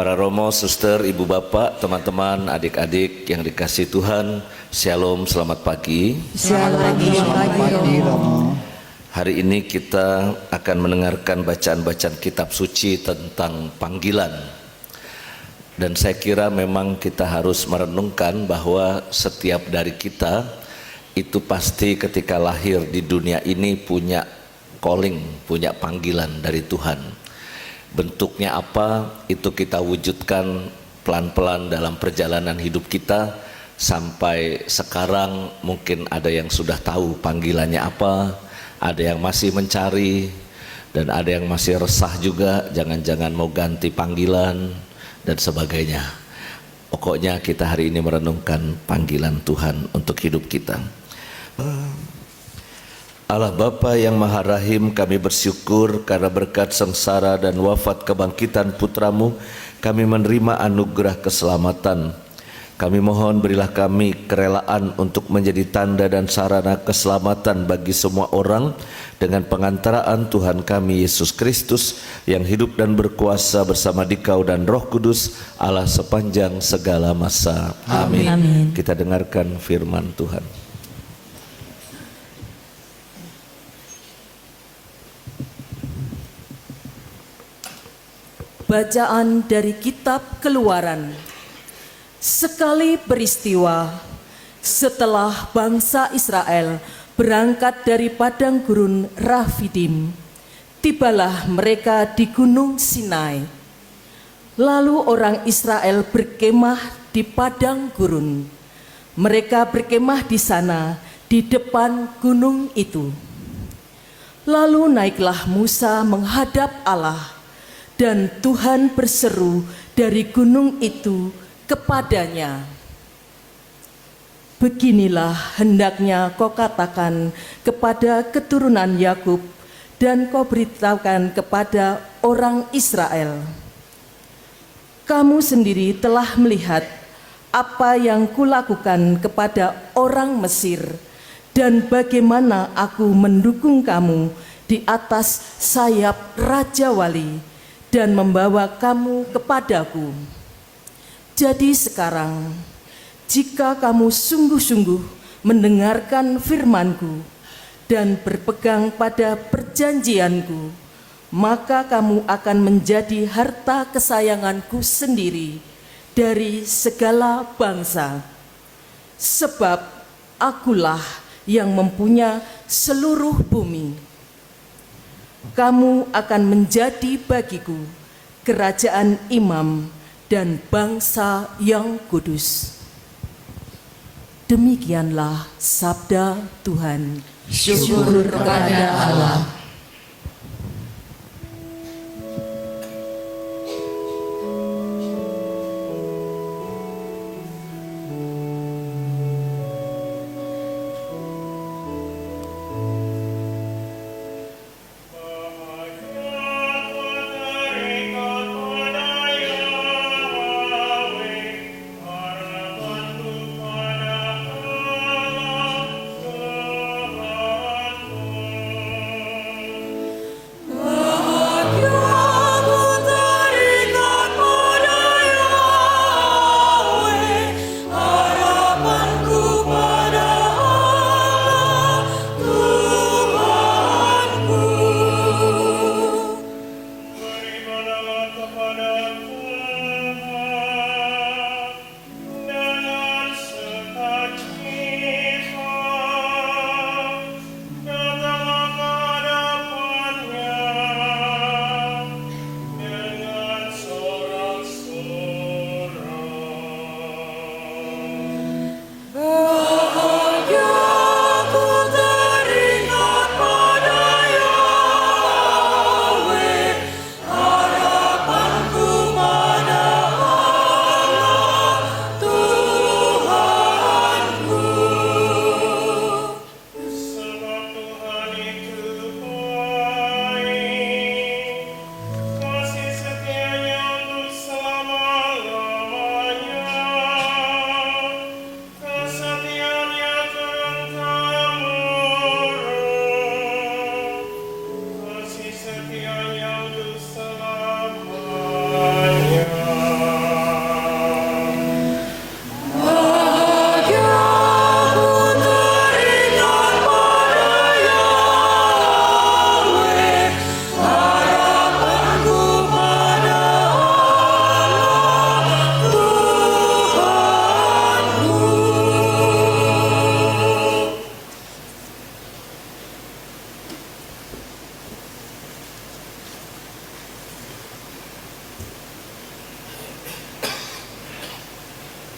Para romo, suster, ibu bapak, teman-teman, adik-adik yang dikasihi Tuhan, Shalom, selamat pagi. Selamat pagi, Romo. Hari ini kita akan mendengarkan bacaan-bacaan kitab suci tentang panggilan. Dan saya kira memang kita harus merenungkan bahwa setiap dari kita itu pasti ketika lahir di dunia ini punya calling, punya panggilan dari Tuhan. Bentuknya apa, itu kita wujudkan pelan-pelan dalam perjalanan hidup kita. Sampai sekarang mungkin ada yang sudah tahu panggilannya apa, ada yang masih mencari, dan ada yang masih resah juga, jangan-jangan mau ganti panggilan dan sebagainya. Pokoknya kita hari ini merenungkan panggilan Tuhan untuk hidup kita. Allah Bapa yang Maha Rahim, kami bersyukur karena berkat sengsara dan wafat kebangkitan putramu, kami menerima anugerah keselamatan. Kami mohon berilah kami kerelaan untuk menjadi tanda dan sarana keselamatan bagi semua orang dengan pengantaraan Tuhan kami Yesus Kristus yang hidup dan berkuasa bersama Dikau dan Roh Kudus Allah sepanjang segala masa. Amin. Amin. Kita dengarkan firman Tuhan. Bacaan dari kitab Keluaran. Sekali peristiwa setelah bangsa Israel berangkat dari padang gurun Rafidim, tibalah mereka di gunung Sinai. Lalu orang Israel berkemah di padang gurun. Mereka berkemah di sana di depan gunung itu. Lalu naiklah Musa menghadap Allah, dan Tuhan berseru dari gunung itu kepadanya, "Beginilah hendaknya kau katakan kepada keturunan Yakub dan kau beritahukan kepada orang Israel. Kamu sendiri telah melihat apa yang kulakukan kepada orang Mesir dan bagaimana aku mendukung kamu di atas sayap Raja Wali dan membawa kamu kepadaku. Jadi sekarang, jika kamu sungguh-sungguh mendengarkan firman-Ku dan berpegang pada perjanjian-Ku, maka kamu akan menjadi harta kesayangan-Ku sendiri dari segala bangsa. Sebab Akulah yang mempunyai seluruh bumi. Kamu akan menjadi bagiku kerajaan imam dan bangsa yang kudus." Demikianlah sabda Tuhan. Syukur kepada Allah.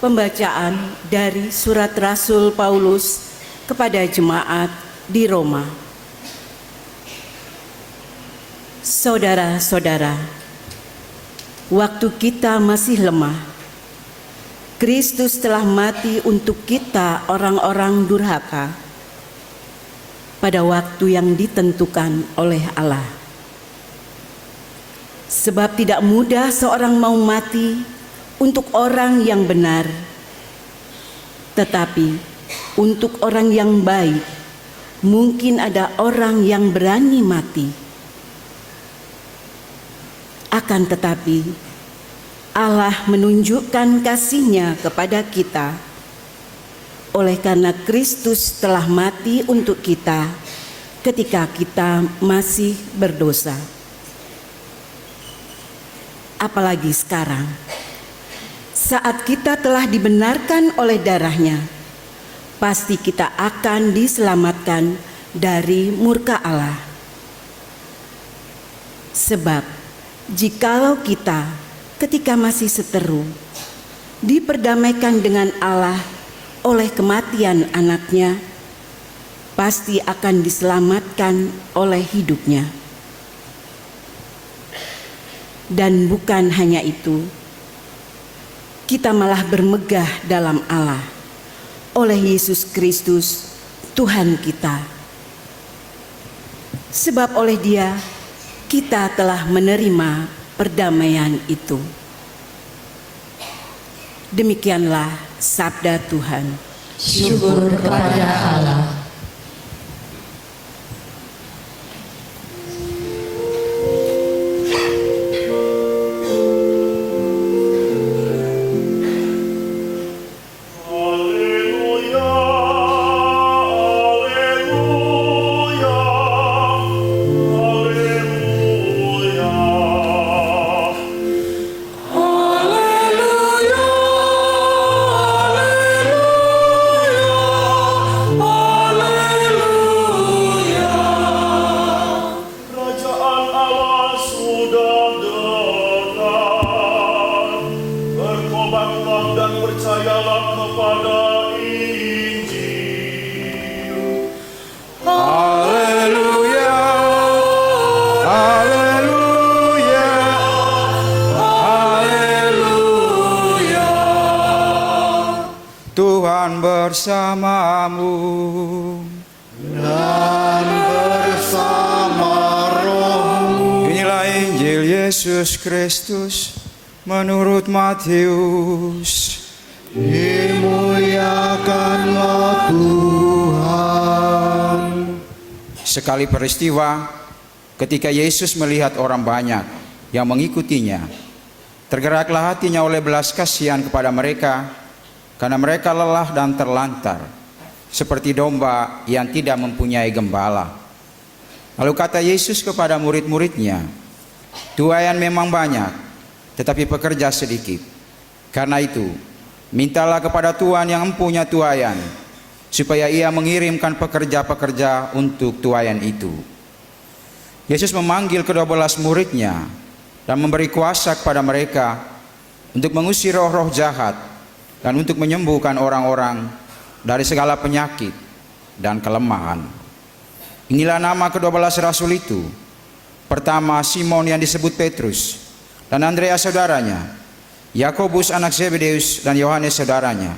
Pembacaan dari surat Rasul Paulus kepada jemaat di Roma. Saudara-saudara, waktu kita masih lemah, Kristus telah mati untuk kita orang-orang durhaka pada waktu yang ditentukan oleh Allah. Sebab tidak mudah seorang mau mati untuk orang yang benar, tetapi untuk orang yang baik mungkin ada orang yang berani mati. Akan tetapi Allah menunjukkan kasih-Nya kepada kita oleh karena Kristus telah mati untuk kita ketika kita masih berdosa. Apalagi sekarang, saat kita telah dibenarkan oleh darah-Nya, pasti kita akan diselamatkan dari murka Allah. Sebab jikalau kita ketika masih seteru diperdamaikan dengan Allah oleh kematian Anak-Nya, pasti akan diselamatkan oleh hidup-Nya. Dan bukan hanya itu, kita malah bermegah dalam Allah oleh Yesus Kristus Tuhan kita. Sebab oleh Dia kita telah menerima perdamaian itu. Demikianlah sabda Tuhan. Syukur kepada Allah. Tuhan bersamamu dan bersama rohmu. Inilah Injil Yesus Kristus menurut Matius. Dimuliakanlah Tuhan. Sekali peristiwa, ketika Yesus melihat orang banyak yang mengikutinya, tergeraklah hatinya oleh belas kasihan kepada mereka, karena mereka lelah dan terlantar, seperti domba yang tidak mempunyai gembala. Lalu kata Yesus kepada murid-muridnya, tuaian memang banyak, tetapi pekerja sedikit. Karena itu, mintalah kepada Tuhan yang mempunyai tuaian, supaya Ia mengirimkan pekerja-pekerja untuk tuaian itu. Yesus memanggil ke-12 muridnya dan memberi kuasa kepada mereka untuk mengusir roh-roh jahat dan untuk menyembuhkan orang-orang dari segala penyakit dan kelemahan. Inilah nama ke-12 rasul itu. Pertama, Simon yang disebut Petrus, dan Andreas saudaranya, Yakobus anak Zebedeus dan Yohanes saudaranya,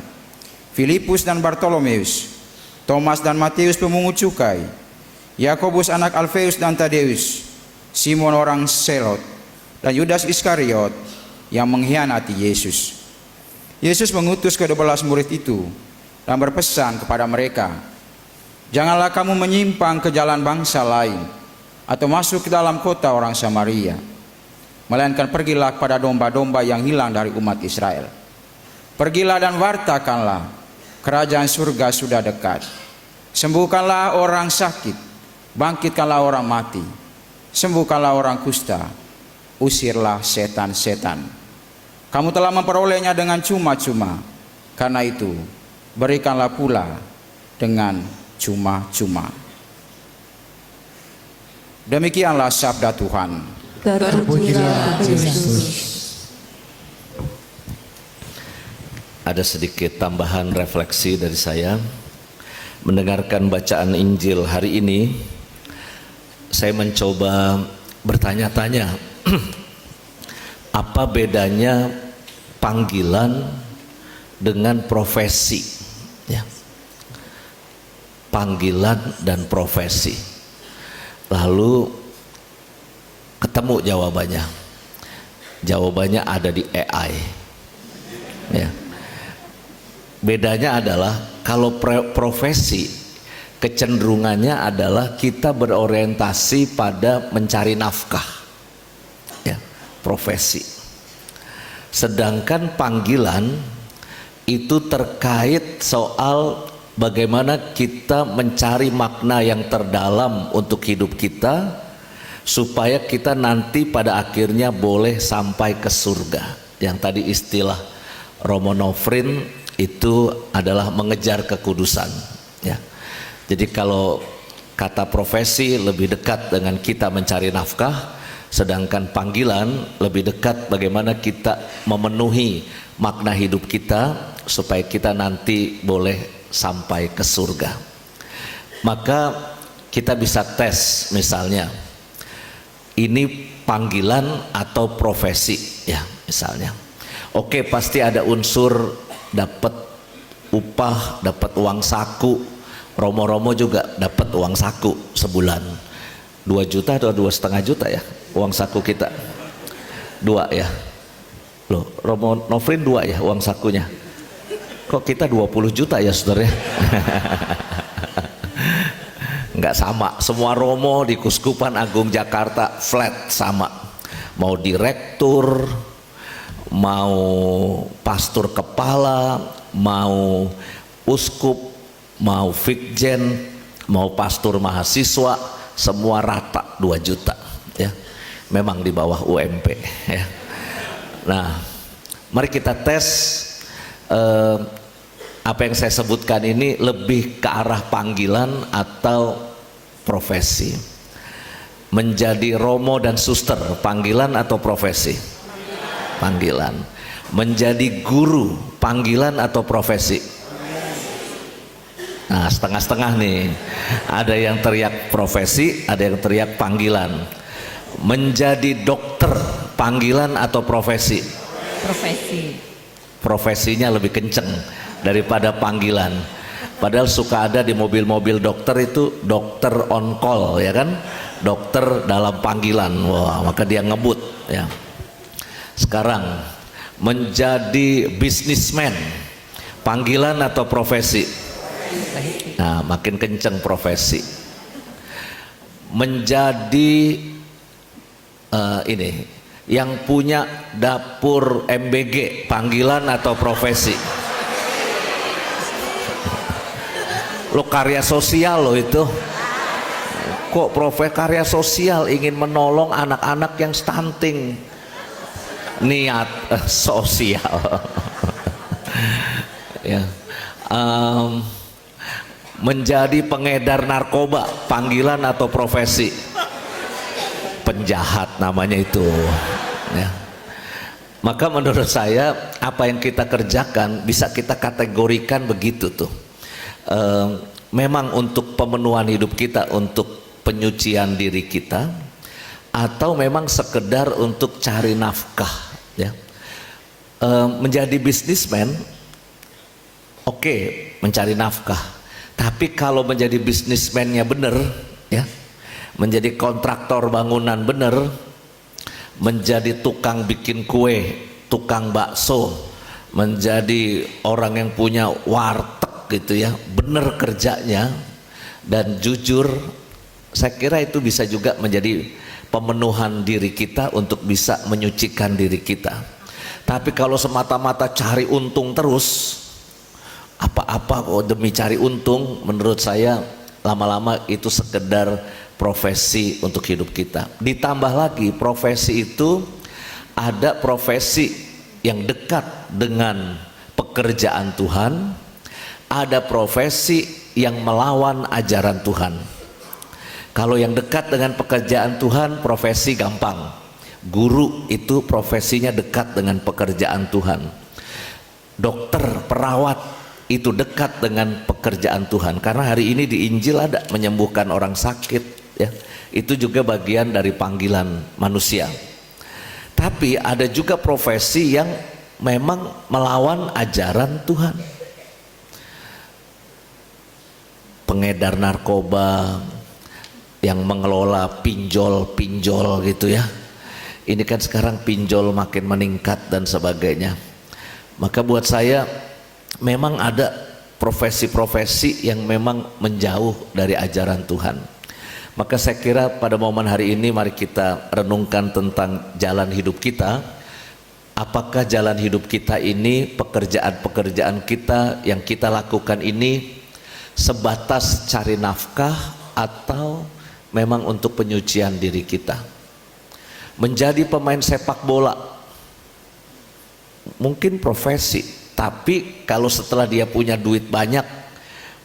Filipus dan Bartolomeus, Thomas dan Matius pemungut cukai, Yakobus anak Alfeus dan Tadeus, Simon orang Selot, dan Yudas Iskariot yang mengkhianati Yesus. Yesus mengutus ke-12 murid itu dan berpesan kepada mereka, janganlah kamu menyimpang ke jalan bangsa lain atau masuk ke dalam kota orang Samaria, melainkan pergilah kepada domba-domba yang hilang dari umat Israel. Pergilah dan wartakanlah, kerajaan surga sudah dekat. Sembuhkanlah orang sakit, bangkitkanlah orang mati, sembuhkanlah orang kusta, usirlah setan-setan. Kamu telah memperolehnya dengan cuma-cuma, karena itu berikanlah pula dengan cuma-cuma. Demikianlah sabda Tuhan. Terpujilah Kristus. ada sedikit tambahan refleksi dari saya. Mendengarkan bacaan Injil hari ini, saya mencoba bertanya-tanya, apa bedanya panggilan dengan profesi? Ya. Panggilan dan profesi. Lalu ketemu jawabannya. Jawabannya ada di AI. Ya. Bedanya adalah kalau profesi kecenderungannya adalah kita berorientasi pada mencari nafkah, ya, profesi. Sedangkan panggilan itu terkait soal bagaimana kita mencari makna yang terdalam untuk hidup kita, supaya kita nanti pada akhirnya boleh sampai ke surga. Yang tadi istilah Romo Nofrin itu adalah mengejar kekudusan, ya. Jadi kalau kata profesi lebih dekat dengan kita mencari nafkah, sedangkan panggilan lebih dekat bagaimana kita memenuhi makna hidup kita supaya kita nanti boleh sampai ke surga. Maka kita bisa tes, misalnya ini panggilan atau profesi, ya, misalnya. Oke, pasti ada unsur dapat upah, dapat uang saku. Romo-romo juga dapat uang saku sebulan 2 juta atau 2,5 juta ya uang saku kita. 2 ya. Loh, Romo Nofrin 2 ya uang sakunya. Kok kita 20 juta ya saudara? Enggak sama. Semua romo di Kuskupan Agung Jakarta flat sama. Mau direktur, mau pastor kepala, mau uskup, mau fikjen, mau pastor mahasiswa, semua rata 2 juta, ya. Memang di bawah UMP, ya. Nah, mari kita tes apa yang saya sebutkan ini lebih ke arah panggilan atau profesi. Menjadi romo dan suster, panggilan atau profesi? Panggilan. Menjadi guru, panggilan atau profesi? Nah, setengah-setengah nih. Ada yang teriak profesi, ada yang teriak panggilan. Menjadi dokter, panggilan atau profesi? Profesi. Profesinya lebih kenceng daripada panggilan. Padahal suka ada di mobil-mobil dokter itu dokter on call, ya kan? Dokter dalam panggilan. Wah, maka dia ngebut, ya. Sekarang menjadi bisnismen, panggilan atau profesi? Nah, makin kenceng profesi. Menjadi ini yang punya dapur MBG, panggilan atau profesi? Lo karya sosial lo itu. Kok karya sosial ingin menolong anak-anak yang stunting? Niat sosial. Ya. Menjadi pengedar narkoba, panggilan atau profesi? Penjahat namanya itu, ya. Maka menurut saya apa yang kita kerjakan bisa kita kategorikan begitu tuh. Memang untuk pemenuhan hidup kita, untuk penyucian diri kita, atau memang sekedar untuk cari nafkah, ya. Menjadi bisnismen, oke, mencari nafkah. Tapi kalau menjadi bisnismennya benar, ya, menjadi kontraktor bangunan benar, menjadi tukang bikin kue, tukang bakso, menjadi orang yang punya warteg gitu ya, benar kerjanya dan jujur, saya kira itu bisa juga menjadi pemenuhan diri kita untuk bisa menyucikan diri kita. Tapi kalau semata-mata cari untung terus, apa-apa kok demi cari untung, menurut saya lama-lama itu sekedar profesi untuk hidup kita. Ditambah lagi profesi itu ada profesi yang dekat dengan pekerjaan Tuhan, ada profesi yang melawan ajaran Tuhan. Kalau yang dekat dengan pekerjaan Tuhan, profesi gampang. Guru itu profesinya dekat dengan pekerjaan Tuhan. dokter, perawat itu dekat dengan pekerjaan Tuhan, karena hari ini di Injil ada menyembuhkan orang sakit, ya. Itu juga bagian dari panggilan manusia. Tapi ada juga profesi yang memang melawan ajaran Tuhan. Pengedar narkoba, yang mengelola pinjol gitu ya. Ini kan sekarang pinjol makin meningkat dan sebagainya. Maka buat saya memang ada profesi-profesi yang memang menjauh dari ajaran Tuhan. Maka saya kira pada momen hari ini mari kita renungkan tentang jalan hidup kita. Apakah jalan hidup kita ini, pekerjaan-pekerjaan kita yang kita lakukan ini sebatas cari nafkah atau memang untuk penyucian diri kita? Menjadi pemain sepak bola mungkin profesi, tapi kalau setelah dia punya duit banyak,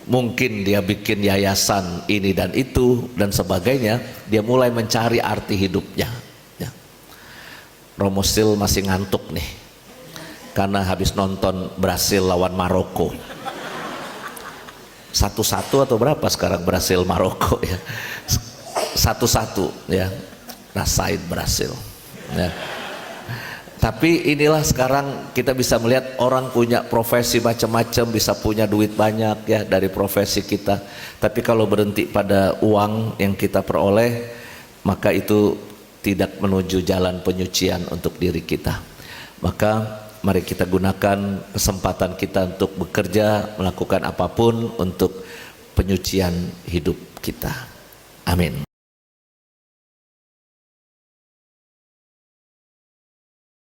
mungkin dia bikin yayasan ini dan itu dan sebagainya, dia mulai mencari arti hidupnya, ya. Romosil masih ngantuk nih karena habis nonton Brasil lawan Maroko 1-1 atau berapa sekarang Brasil Maroko, ya. 1-1, ya. Rasain Brasil, ya. Tapi inilah sekarang kita bisa melihat orang punya profesi macam-macam, bisa punya duit banyak ya dari profesi kita. Tapi kalau berhenti pada uang yang kita peroleh, maka itu tidak menuju jalan penyucian untuk diri kita. Maka mari kita gunakan kesempatan kita untuk bekerja, melakukan apapun untuk penyucian hidup kita. Amin.